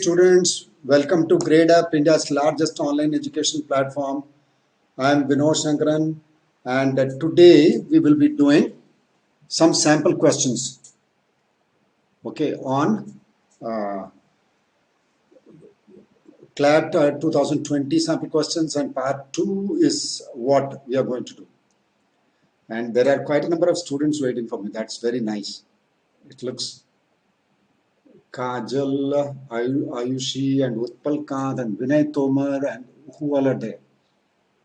students, welcome to Gradeup, India's largest online education platform. I am Vinod Shankran, and today we will be doing some sample questions, okay, on CLAT 2020 sample questions, and part 2 is what we are going to do. And there are quite a number of students waiting for me. That's very nice. It looks Kajal, Ayushi, and Utpal Kant, and Vinay Tomar, and who all are there?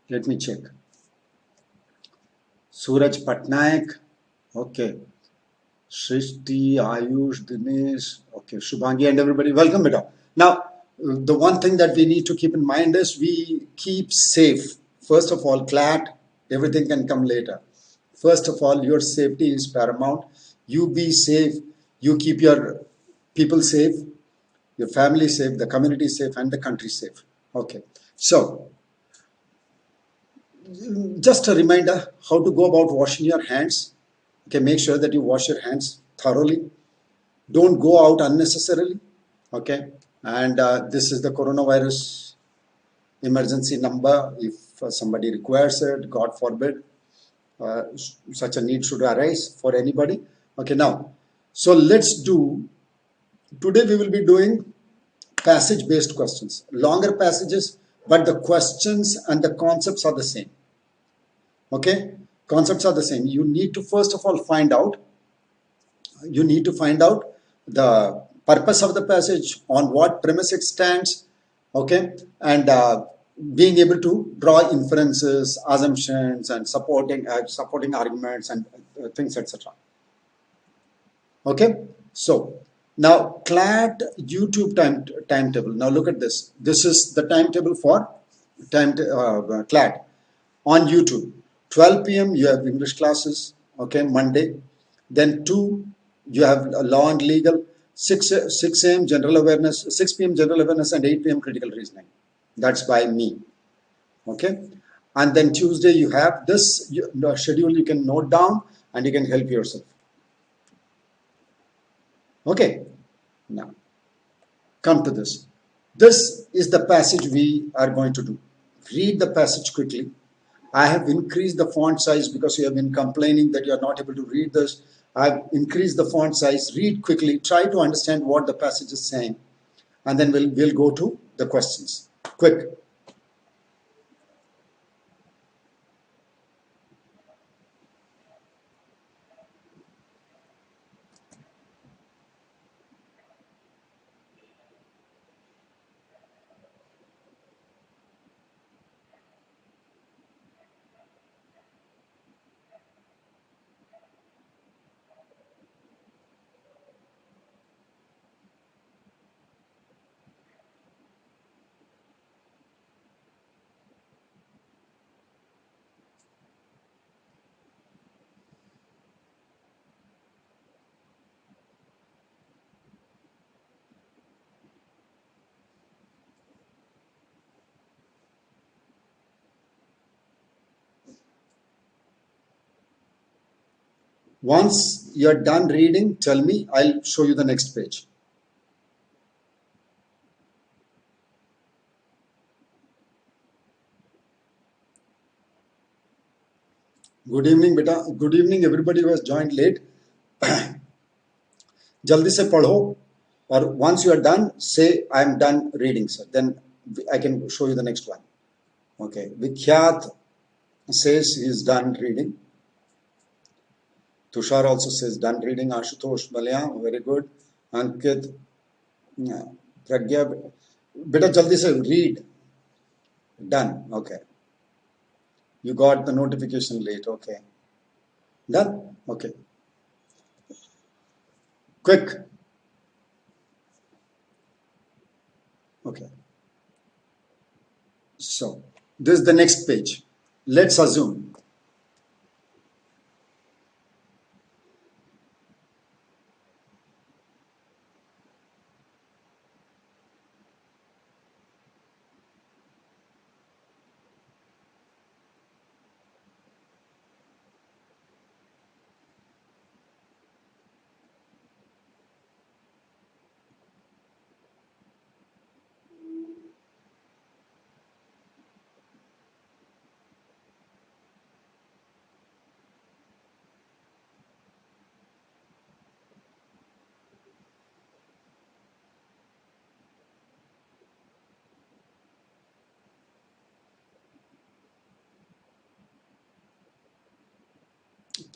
Let me check. Suraj Patnaik, okay. Shrishti, Ayush, Dinesh, okay. Shubhangi, and everybody, welcome, beta. Now, the one thing that we need to keep in mind is we keep safe. First of all, CLAT, everything can come later. First of all, your safety is paramount. You be safe. You keep your people safe, your family safe, the community safe, and the country safe. Okay. So, just a reminder how to go about washing your hands. Okay, make sure that you wash your hands thoroughly. Don't go out unnecessarily. Okay, and this is the coronavirus emergency number. If somebody requires it, God forbid, such a need should arise for anybody. Okay, now, so let's do. Today we will be doing passage-based questions, longer passages, but the questions and the concepts are the same. Okay, concepts are the same. You need to first of all find out the purpose of the passage, on what premise it stands, okay, and being able to draw inferences, assumptions, and supporting arguments and things, etc. Okay, so now CLAT YouTube timetable. Now look at this. This is the timetable for CLAT on YouTube. 12 p.m. you have English classes, okay, Monday. Then 2 you have law and legal. 6 a.m. general awareness, 6 p.m. general awareness, and 8 p.m. critical reasoning. That's by me, okay. And then Tuesday you have this schedule. You can note down and you can help yourself. Okay, now come to this. This is the passage we are going to do. Read the passage quickly. I have increased the font size because you have been complaining that you are not able to read this. I've increased the font size. Read quickly. Try to understand what the passage is saying. And then we'll go to the questions. Quick. Once you're done reading, tell me. I'll show you the next page. Good evening, beta. Good evening, everybody who has joined late. जल्दी से पढ़ो, or once you are done, say I am done reading, sir. Then I can show you the next one. Okay. Vikhyat says he is done reading. Tushar also says done reading. Ashutosh Balya, very good. Ankit, Pragya, beta jaldi se read. Done. Okay. You got the notification late. Okay. Done. Okay. Quick. Okay. So this is the next page. Let's assume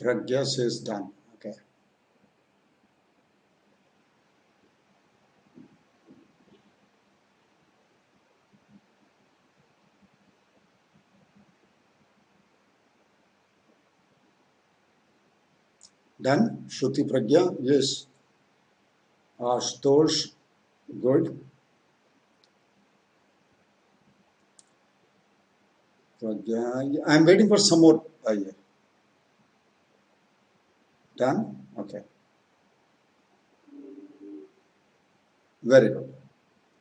Pragya says done. Okay. Done. Shruti Pragya, yes. Ashutosh, good. Pragya, I'm waiting for some more. Yeah. Done. Okay. Very good.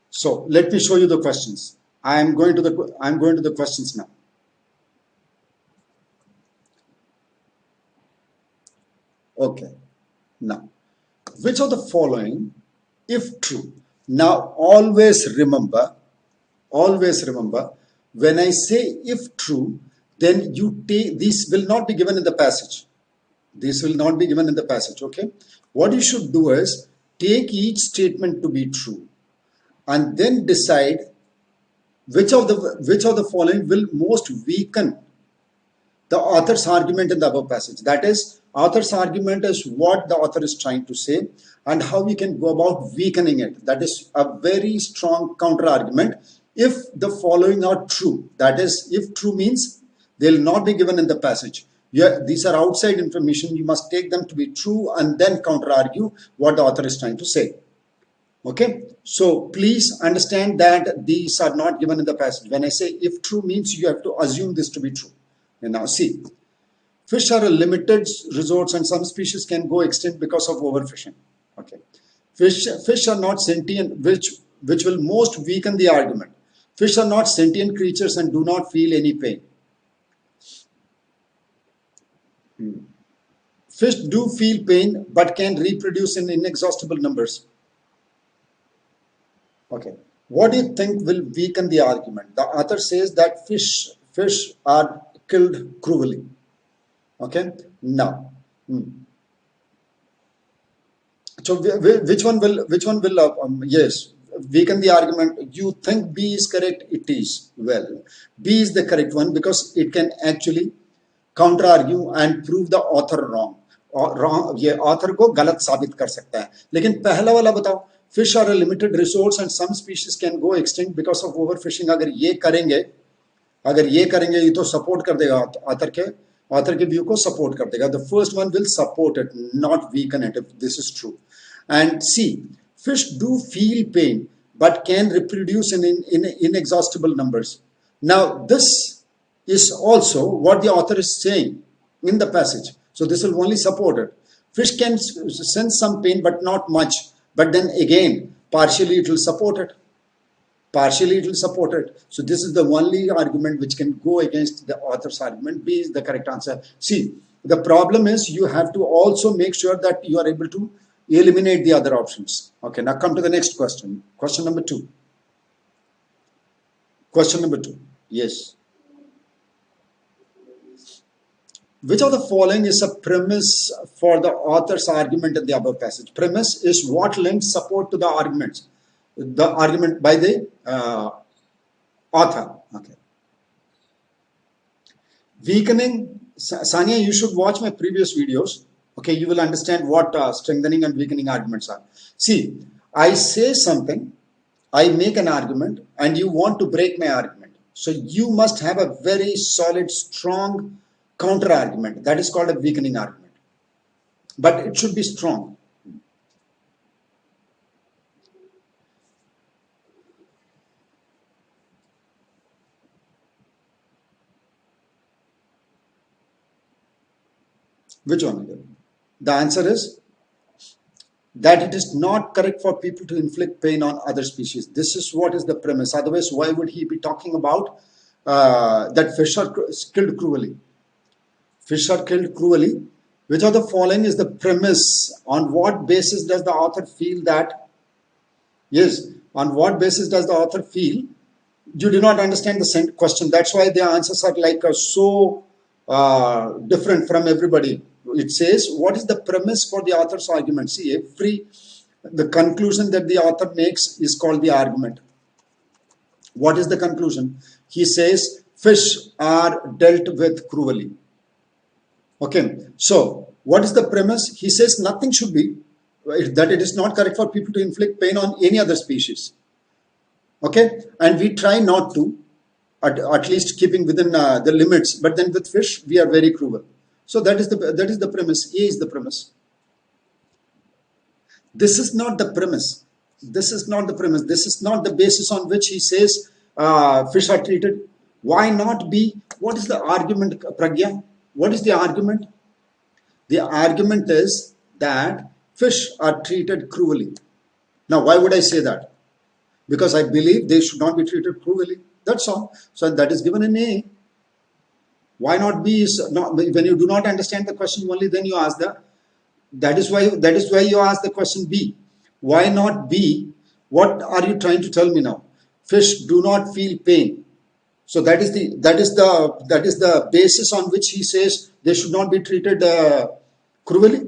So let me show you the questions. I'm going to the questions now. Okay. Now, which of the following, if true? Now, always remember, when I say if true, then you take, these will not be given in the passage. This will not be given in the passage, okay? What you should do is take each statement to be true and then decide which of the following will most weaken the author's argument in the above passage. That is, author's argument is what the author is trying to say and how we can go about weakening it. That is a very strong counter argument if the following are true. That is, if true means they will not be given in the passage. Yeah, these are outside information. You must take them to be true and then counter argue what the author is trying to say. Okay, so please understand that these are not given in the passage. When I say if true means you have to assume this to be true. And now see, fish are a limited resource and some species can go extinct because of overfishing. Okay, fish are not sentient, which will most weaken the argument. Fish are not sentient creatures and do not feel any pain. Fish do feel pain but can reproduce in inexhaustible numbers. Okay, what do you think will weaken the argument? The author says that fish are killed cruelly. Okay, now, so which one will yes, weaken the argument? You think B is correct? It is. Well, B is the correct one because it can actually counter argue and prove the author wrong. ये author को गलत साबित कर सकता है. लेकिन पहला वाला बताओ, fish are a limited resource and some species can go extinct because of overfishing. अगर ये करेंगे ये तो support कर देगा author के view को support कर देगा. The first one will support it, not weaken it if this is true. And C, fish do feel pain but can reproduce in inexhaustible numbers. Now this is also what the author is saying in the passage. So this will only support it. Fish can sense some pain but not much. But then again, partially it will support it. So this is the only argument which can go against the author's argument. B is the correct answer. See, the problem is you have to also make sure that you are able to eliminate the other options. Okay, now come to the next question. Question number 2. Yes. Which of the following is a premise for the author's argument in the above passage? Premise is what lends support to the arguments. The argument by the author. Okay. Weakening. Sania, you should watch my previous videos. Okay, you will understand what strengthening and weakening arguments are. See, I say something, I make an argument, and you want to break my argument. So you must have a very solid, strong counter argument. That is called a weakening argument. But it should be strong. Which one? The answer is that it is not correct for people to inflict pain on other species. This is what is the premise. Otherwise, why would he be talking about that fish are killed cruelly? Fish are killed cruelly. Which of the following is the premise? On what basis does the author feel that? Yes, on what basis does the author feel? You do not understand the question. That's why the answers are like so different from everybody. It says, what is the premise for the author's argument? See, the conclusion that the author makes is called the argument. What is the conclusion? He says, fish are dealt with cruelly. Okay, so what is the premise? He says nothing should be, that it is not correct for people to inflict pain on any other species. Okay, and we try not to, at least keeping within the limits. But then with fish, we are very cruel. So that is the premise. A is the premise. This is not the premise. This is not the premise. This is not the basis on which he says fish are treated. Why not be? What is the argument, Pragya? What is the argument? The argument is that fish are treated cruelly. Now, why would I say that? Because I believe they should not be treated cruelly. That's all. So that is given an A. Why not B is not, when you do not understand the question only, then you ask that is why you ask the question B. Why not B? What are you trying to tell me now? Fish do not feel pain. So that is the basis on which he says they should not be treated cruelly.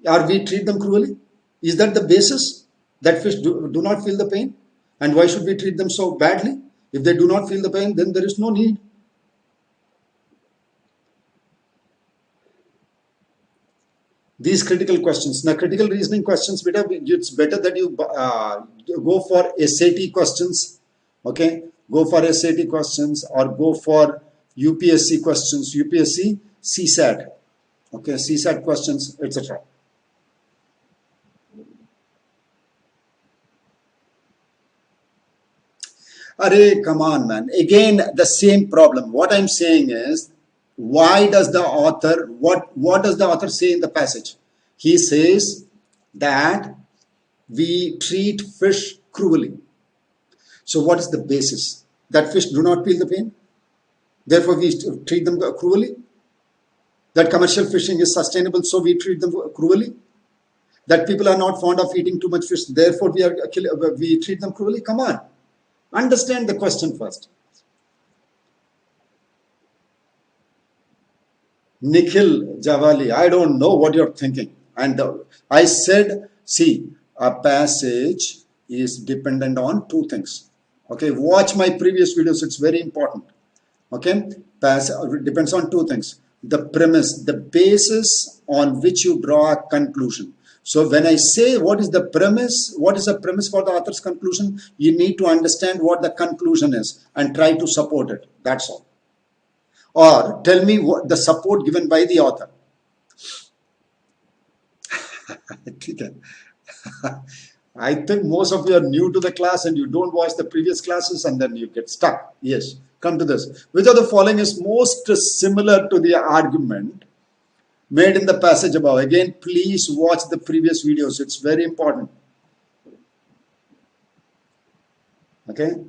Or we treat them cruelly? Is that the basis, that fish do not feel the pain? And why should we treat them so badly? If they do not feel the pain, then there is no need. These critical questions. Now, critical reasoning questions, it's better that you go for SAT questions. Okay, go for SAT questions or go for UPSC questions. UPSC, CSAT. Okay, CSAT questions, etc. Array, come on, man. Again, the same problem. What I'm saying is, why does the author, what does the author say in the passage? He says that we treat fish cruelly. So what is the basis? That fish do not feel the pain? Therefore, we treat them cruelly? That commercial fishing is sustainable, so we treat them cruelly? That people are not fond of eating too much fish, therefore we treat them cruelly? Come on. Understand the question first. Nikhil Javali, I don't know what you're thinking. And I said, see, a passage is dependent on two things. Okay, watch my previous videos, it's very important. Okay, depends on two things. The premise, the basis on which you draw a conclusion. So when I say what is the premise, what is the premise for the author's conclusion, you need to understand what the conclusion is and try to support it. That's all. Or tell me what the support given by the author. I think most of you are new to the class and you don't watch the previous classes and then you get stuck. Yes, come to this. Which of the following is most similar to the argument made in the passage above? Again, please watch the previous videos. It's very important. Okay.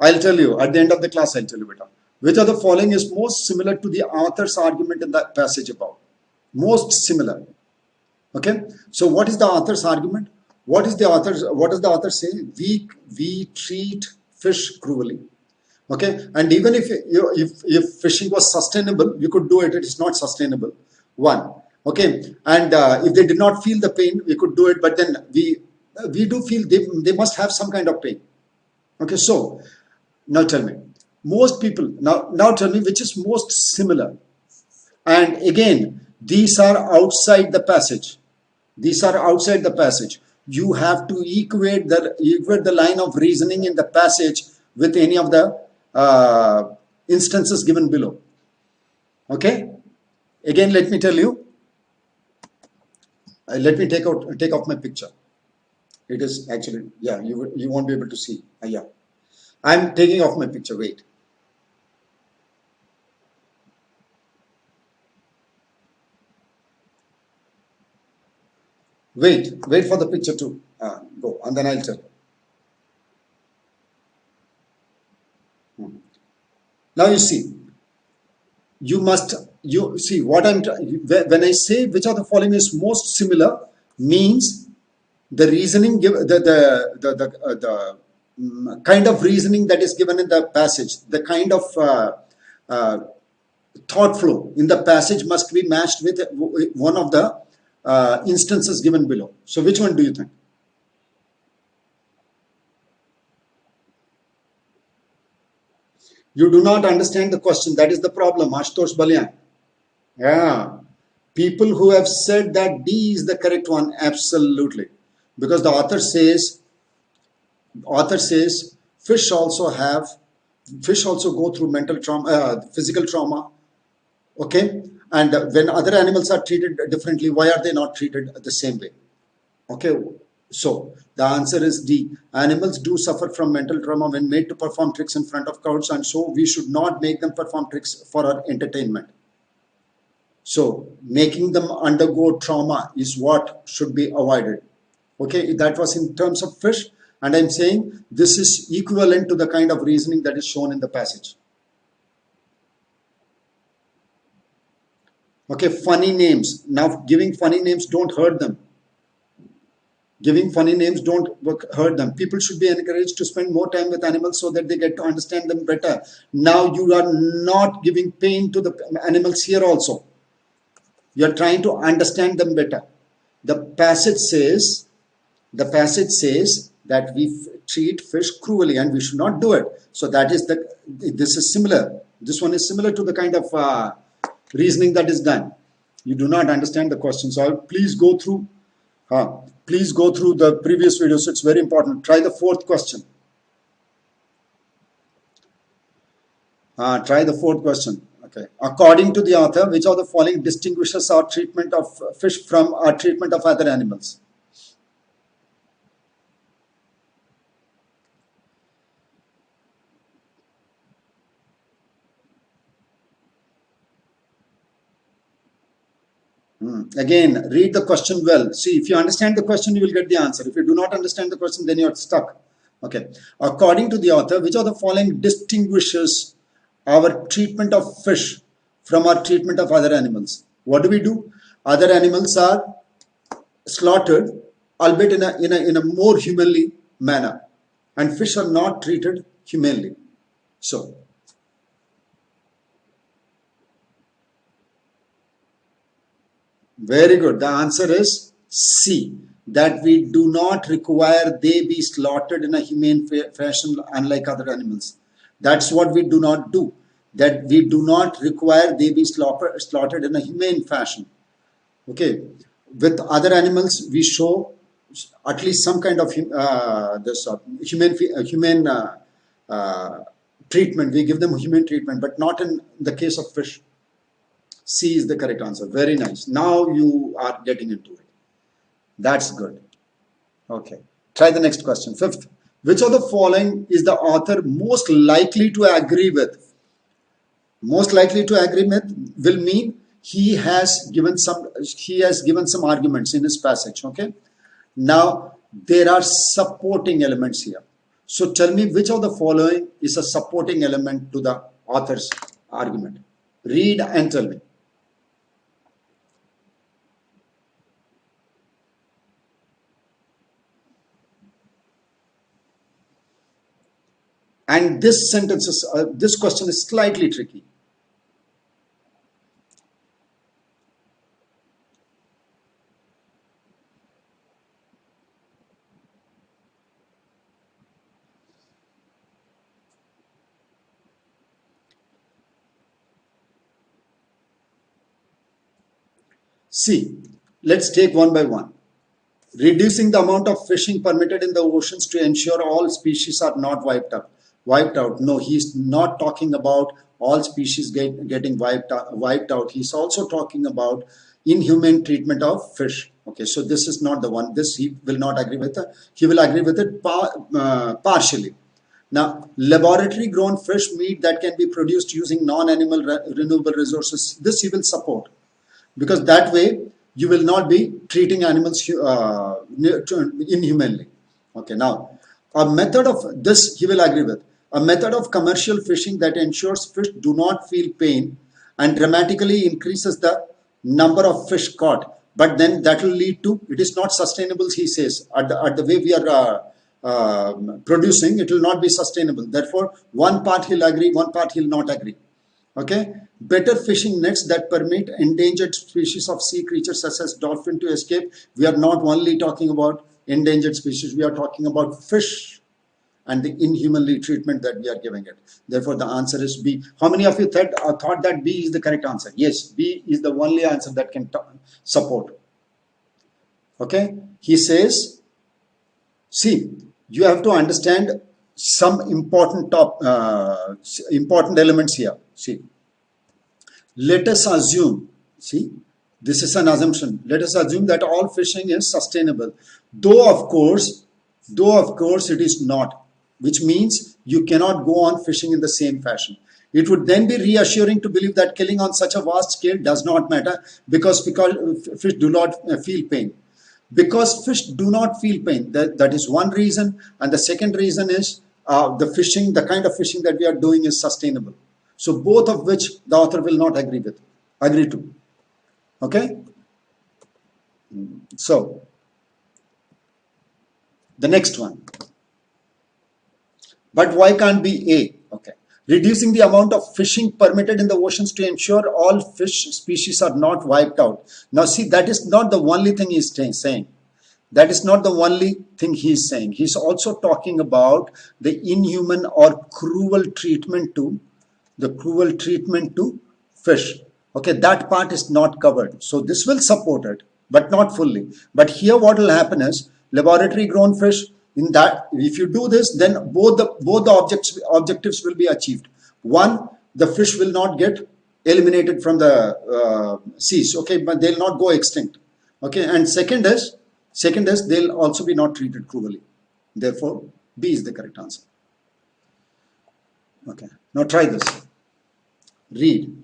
I'll tell you at the end of the class. I'll tell you better. Which of the following is most similar to the author's argument in the passage above? Most similar. Okay. So what is the author's argument? What does the author say? We treat fish cruelly. Okay. And even if fishing was sustainable, we could do it. It is not sustainable. One. Okay. And if they did not feel the pain, we could do it. But then we do feel they must have some kind of pain. Okay. So now tell me. Most people, now tell me which is most similar. And again, these are outside the passage. These are outside the passage. You have to equate the line of reasoning in the passage with any of the instances given below. Okay? Again, let me tell you. Let me take off my picture. It is actually, yeah, you won't be able to see. Yeah. I'm taking off my picture. Wait. Wait for the picture to go, and then I'll tell you. Now you see, you see what when I say which of the following is most similar, means the reasoning the kind of reasoning that is given in the passage, the kind of thought flow in the passage must be matched with one of the instances given below. So which one do you think? You do not understand the question. That is the problem, Ashutosh Balyan. Yeah. People who have said that D is the correct one, absolutely. Because the author says fish also go through mental trauma, physical trauma. Okay. And when other animals are treated differently, why are they not treated the same way? Okay, so the answer is D. Animals do suffer from mental trauma when made to perform tricks in front of crowds, and so we should not make them perform tricks for our entertainment. So making them undergo trauma is what should be avoided. Okay, that was in terms of fish, and I'm saying this is equivalent to the kind of reasoning that is shown in the passage. Okay, funny names. Now, giving funny names don't hurt them. Giving funny names don't hurt them. People should be encouraged to spend more time with animals so that they get to understand them better. Now you are not giving pain to the animals here also. You are trying to understand them better. The passage says that we treat fish cruelly and we should not do it. So this is similar. This one is similar to the kind of reasoning that is done. You do not understand the question. So please go through the previous videos. It's very important. Try the fourth question. Okay. According to the author, which of the following distinguishes our treatment of fish from our treatment of other animals? Again, read the question well. See, if you understand the question, you will get the answer. If you do not understand the question, then you are stuck. Okay. According to the author, which of the following distinguishes our treatment of fish from our treatment of other animals? What do? Other animals are slaughtered, albeit in a more humanly manner, and fish are not treated humanely. So, very good. The answer is C. That we do not require they be slaughtered in a humane fashion, unlike other animals. That's what we do not do. That we do not require they be slaughtered in a humane fashion. Okay. With other animals, we show at least some kind of humane treatment. We give them humane treatment, but not in the case of fish. C is the correct answer. Very nice. Now you are getting into it. That's good. Okay. Try the next question. Fifth. Which of the following is the author most likely to agree with? Most likely to agree with will mean he has given some arguments in his passage. Okay. Now there are supporting elements here. So tell me which of the following is a supporting element to the author's argument. Read and tell me. And this question is slightly tricky. See, let's take one by one. Reducing the amount of fishing permitted in the oceans to ensure all species are not wiped out. No, he's not talking about all species getting wiped out. He's also talking about inhumane treatment of fish. Okay, so this is not the one. This he will not agree with. He will agree with it partially. Now, laboratory grown fish meat that can be produced using non-animal renewable resources, this he will support, because that way you will not be treating animals inhumanely. Okay, now a method of this he will agree with. A method of commercial fishing that ensures fish do not feel pain and dramatically increases the number of fish caught, but then that will lead to, it is not sustainable, he says, at the way we are producing, it will not be sustainable. Therefore, one part he'll agree, one part he'll not agree. Okay, better fishing nets that permit endangered species of sea creatures such as dolphin to escape. We are not only talking about endangered species, we are talking about fish and the inhumanly treatment that we are giving it. Therefore, the answer is B. How many of you thought that B is the correct answer? Yes, B is the only answer that can support. Okay, he says, see, you have to understand some important important elements here. See, let us assume, see, this is an assumption. Let us assume that all fishing is sustainable, though of course it is not, which means you cannot go on fishing in the same fashion. It would then be reassuring to believe that killing on such a vast scale does not matter because fish do not feel pain. Because fish do not feel pain, that is one reason. And the second reason is the kind of fishing that we are doing is sustainable. So both of which the author will not agree to. Okay? So, the next one. But why can't be A? Okay. Reducing the amount of fishing permitted in the oceans to ensure all fish species are not wiped out. Now see, that is not the only thing he is saying. That is not the only thing he is saying. He is also talking about the inhuman or cruel treatment to fish. Okay, that part is not covered. So this will support it, but not fully. But here what will happen is laboratory grown fish, in that if you do this, then both the objectives will be achieved. One, the fish will not get eliminated from the seas, okay, but they'll not go extinct. Okay, and second is they'll also be not treated cruelly. Therefore, B is the correct answer. Okay, now try this. Read.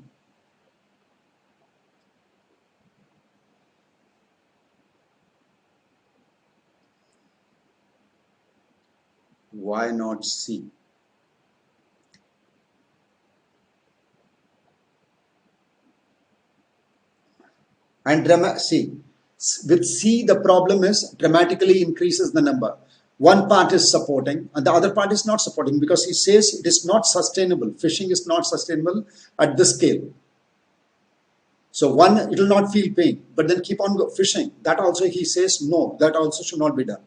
Why not C? And see, with C, the problem is dramatically increases the number. One part is supporting and the other part is not supporting, because he says it is not sustainable. Fishing is not sustainable at this scale. So one, it will not feel pain, but then keep on fishing. That also he says no, that also should not be done.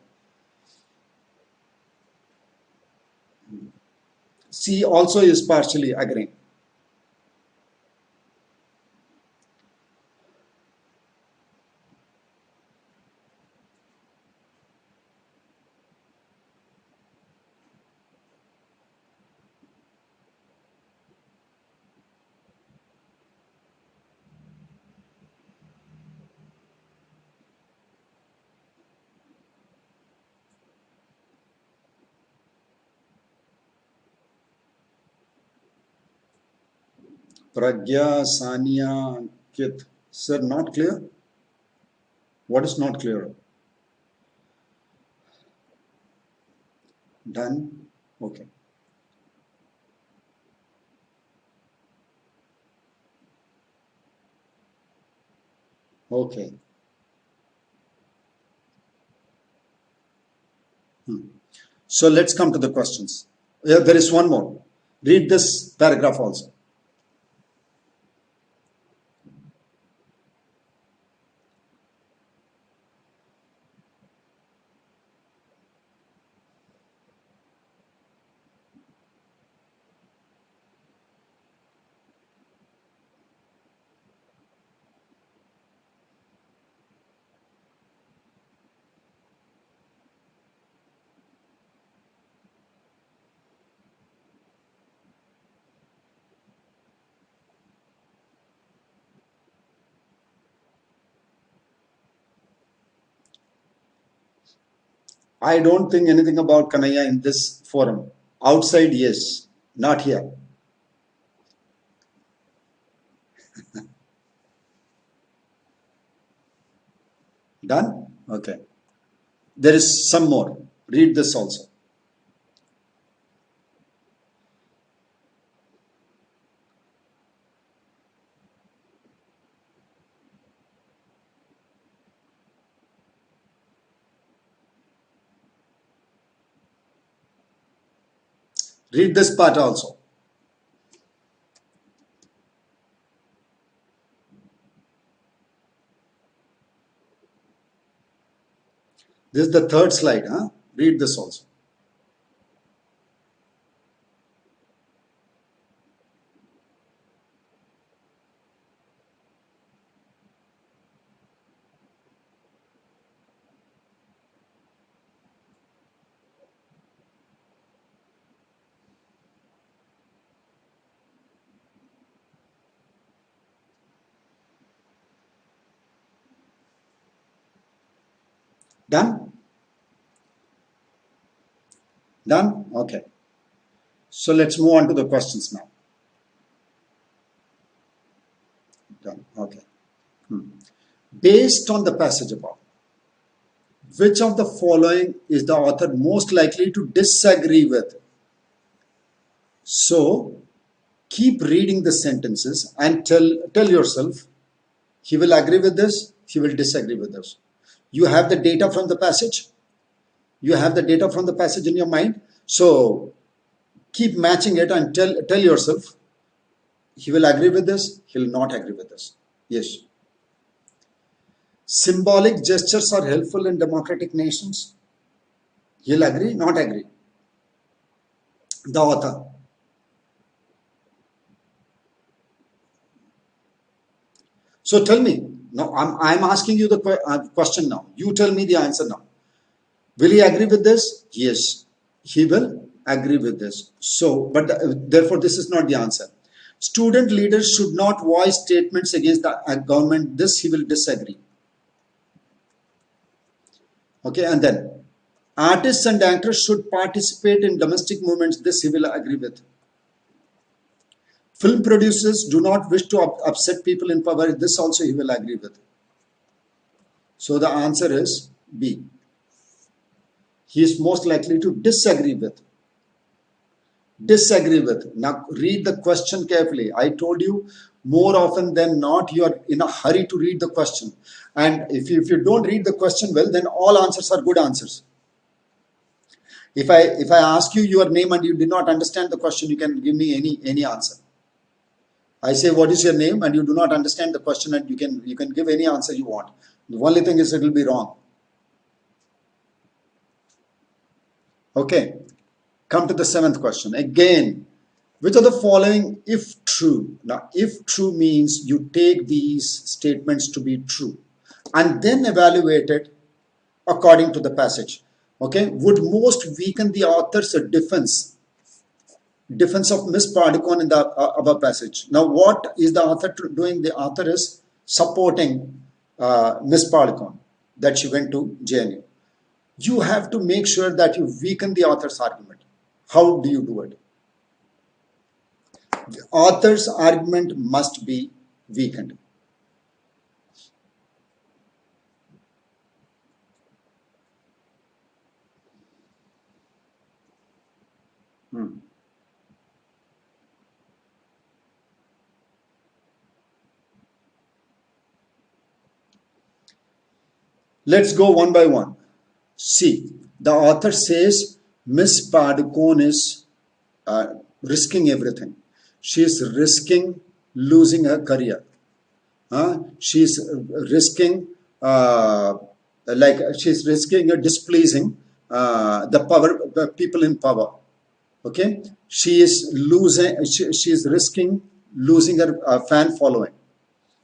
C also is partially agreeing. Pragya, Sania, Ankit. Sir, not clear? What is not clear? Done? Okay. Okay. So let's come to the questions. There is one more. Read this paragraph also. I don't think anything about Kanaya in this forum. Outside, yes. Not here. Done? Okay. There is some more. Read this also. Read this part also. This is the third slide. Huh? Read this also. Done? Done? Okay. So let's move on to the questions now. Done. Okay. Based on the passage above, which of the following is the author most likely to disagree with? So keep reading the sentences and tell yourself, he will agree with this, he will disagree with this. You have the data from the passage. You have the data from the passage in your mind. So keep matching it and tell yourself, he will agree with this, he will not agree with this. Yes. Symbolic gestures are helpful in democratic nations. He'll agree, not agree. The author. So tell me, now I'm asking you the question now. You tell me the answer now. Will he agree with this? Yes, he will agree with this. So, but therefore this is not the answer. Student leaders should not voice statements against the government. This he will disagree. Okay, and then artists and actors should participate in domestic movements. This he will agree with. Film producers do not wish to upset people in power. This also he will agree with. So the answer is B. He is most likely to disagree with. Disagree with. Now read the question carefully. I told you, more often than not, you are in a hurry to read the question. And if you don't read the question well, then all answers are good answers. If I ask you your name and you did not understand the question, you can give me any answer. I say, what is your name? And you do not understand the question, and you can give any answer you want. The only thing is it will be wrong. Okay. Come to the seventh question. Again, which of the following, if true? Now, if true means you take these statements to be true and then evaluate it according to the passage. Okay. Would most weaken the author's defense of Miss Padukone in the above passage. Now, what is the author doing? The author is supporting Miss Padukone, that she went to JNU. You have to make sure that you weaken the author's argument. How do you do it? The author's argument must be weakened. Let's go one by one. See, the author says Miss Padukone is risking everything. She is risking losing her career. She is risking, she's risking displeasing the people in power. Okay, she is losing. She is risking losing her fan following.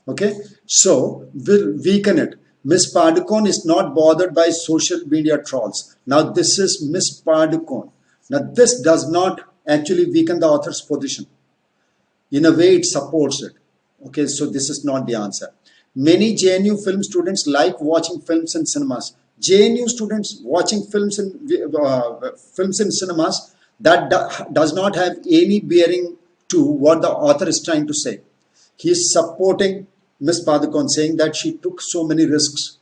Okay, so we'll weaken it. Miss Padukone is not bothered by social media trolls. Now this is Miss Padukone. Now this does not actually weaken the author's position. In a way, it supports it. Okay, so this is not the answer. Many JNU film students like watching films in cinemas. JNU students watching films in cinemas, that does not have any bearing to what the author is trying to say. He is supporting Miss Padukone, saying that she took so many risks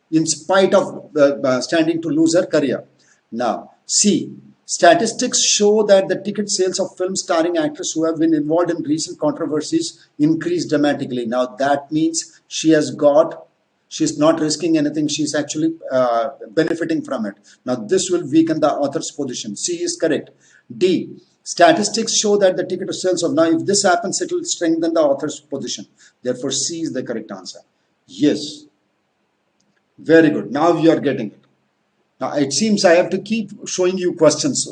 in spite of standing to lose her career. Now, see, statistics show that the ticket sales of films starring actors who have been involved in recent controversies increased dramatically. Now, that means she's not risking anything. She's actually benefiting from it. Now, this will weaken the author's position. C is correct. D, statistics show that the ticket sales of, now if this happens, it will strengthen the author's position. Therefore, C is the correct answer. Yes. Very good. Now you are getting it. Now it seems I have to keep showing you questions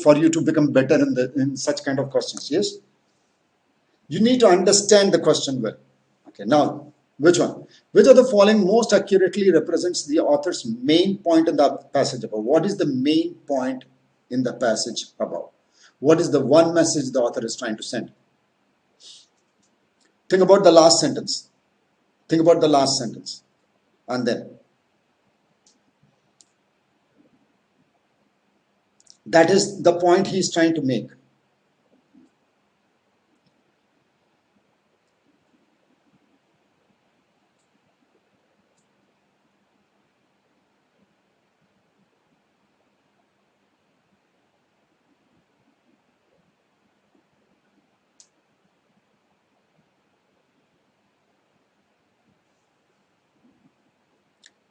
for you to become better in such kind of questions. Yes. You need to understand the question well. Okay. Now, which one? Which of the following most accurately represents the author's main point in the passage above? What is the main point in the passage above? What is the one message the author is trying to send? Think about the last sentence. Think about the last sentence. And then That is the point he is trying to make.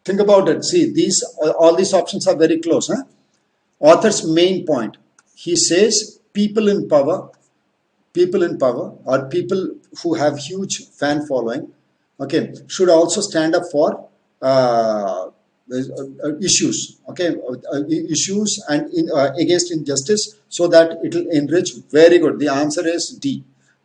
Think about it. See, these all these options are very close. Huh? Author's main point. He says people in power or people who have huge fan following, okay, should also stand up for issues, okay, issues and against injustice, so that it will enrich. Very good. The answer is D.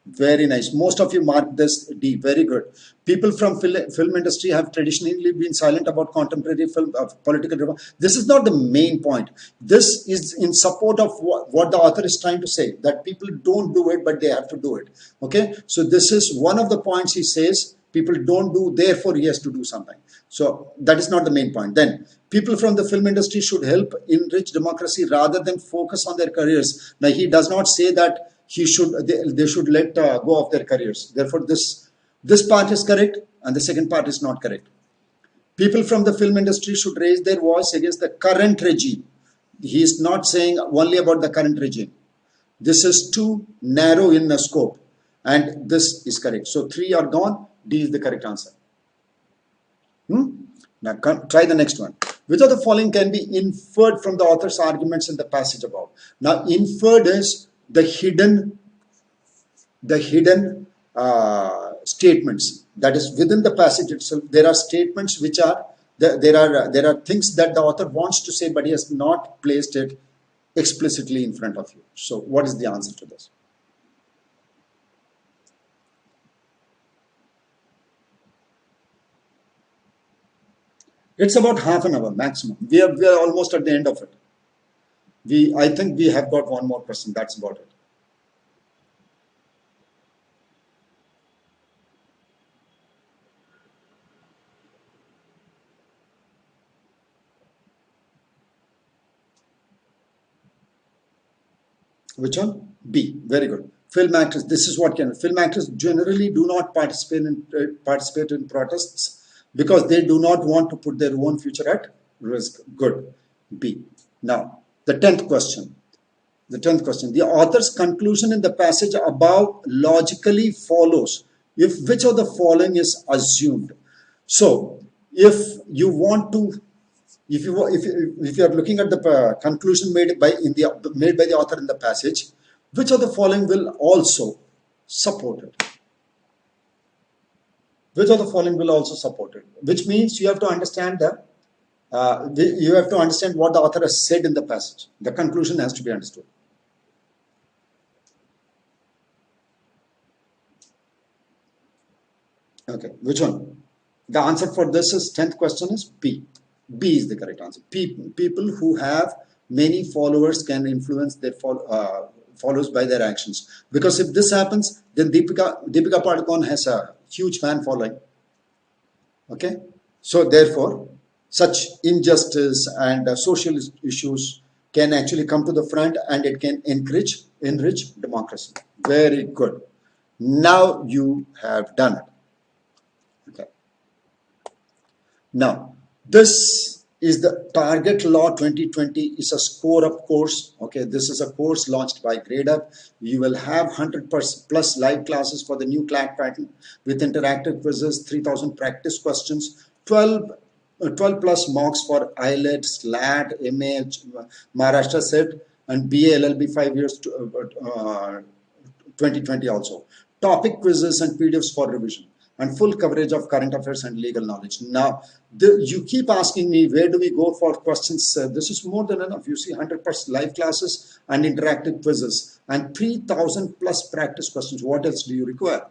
Very nice. Most of you marked this D. Very good. People from film industry have traditionally been silent about contemporary film political reform. This is not the main point. This is in support of what the author is trying to say, that people don't do it, but they have to do it. Okay. So this is one of the points he says. People don't do, therefore he has to do something. So that is not the main point. Then people from the film industry should help enrich democracy rather than focus on their careers. Now he does not say that they should let go of their careers. Therefore this part is correct and the second part is not correct. People from the film industry should raise their voice against the current regime. He is not saying only about the current regime. This is too narrow in the scope, and this is correct. So 3 are gone. D is the correct answer. Now try the next one. Which of the following can be inferred from the author's arguments in the passage above? Now inferred is the hidden statements. That is, within the passage itself, there are statements which are there are things that the author wants to say, but he has not placed it explicitly in front of you. So what is the answer to this? It's about half an hour maximum. We are almost at the end of it. I think we have got one more question. That's about it. Which one? B. Very good. Film actors. This is what film actors generally do not participate in protests because they do not want to put their own future at risk. Good. B. Now, the 10th question. The author's conclusion in the passage above logically follows if which of the following is assumed. So, if you want to, if you are looking at the conclusion made by the author in the passage, which of the following will also support it? Which of the following will also support it? Which means you have to understand you have to understand what the author has said in the passage. The conclusion has to be understood. Okay, which one? The answer for this is 10th question is B. B is the correct answer. People who have many followers can influence their followers by their actions. Because if this happens, then Deepika Padukone has a huge fan following. Okay, so therefore, such injustice and social issues can actually come to the front, and it can enrich democracy. Very good. Now you have done it. Okay. Now, this is the Target Law 2020 is a score up course. Okay, this is a course launched by Gradeup. You will have 100 plus live classes for the new CLAT pattern with interactive quizzes, 3000 practice questions, 12 plus mocks for AILET, SLAT, MA, Maharashtra SET, and BA LLB 5 years 2020 also. Topic quizzes and PDFs for revision, and full coverage of current affairs and legal knowledge. Now, you keep asking me, where do we go for questions? This is more than enough. You see 100% live classes and interactive quizzes and 3000 plus practice questions. What else do you require?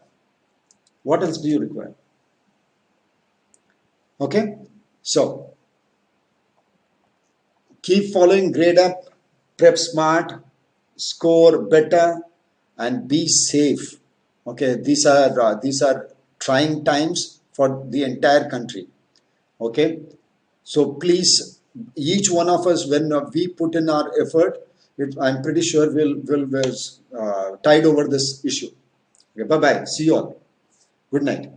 What else do you require? Okay, so keep following Gradeup, prep smart, score better, and be safe. Okay, these are trying times for the entire country. Okay, so please, each one of us, when we put in our effort, I'm pretty sure we'll tide over this issue. Okay, bye bye. See you all. Good night.